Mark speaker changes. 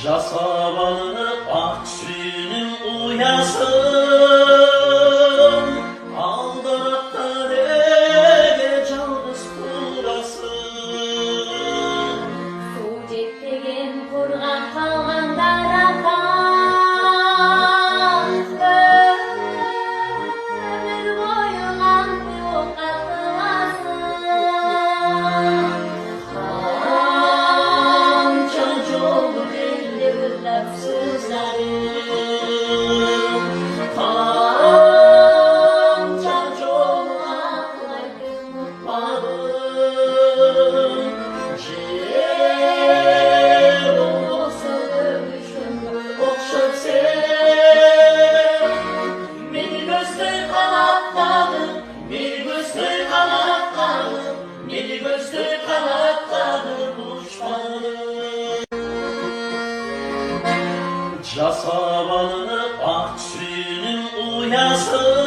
Speaker 1: Casabalı aksinin uyasın, aldarakta dege calgız kurasın.
Speaker 2: Su jetpegen kurgan kalgan daraka, ömür boyu gantı okatılasın. Kança jolu belli öllep sözlerim, kança jolu aklaydım mutlarım. Jer olsa dövüşümü okşap sen, beni gözler kanatladı, beni gözler kanatladı, beni gözler kanatladı uçmadım. Casabalı aksinin uyasın,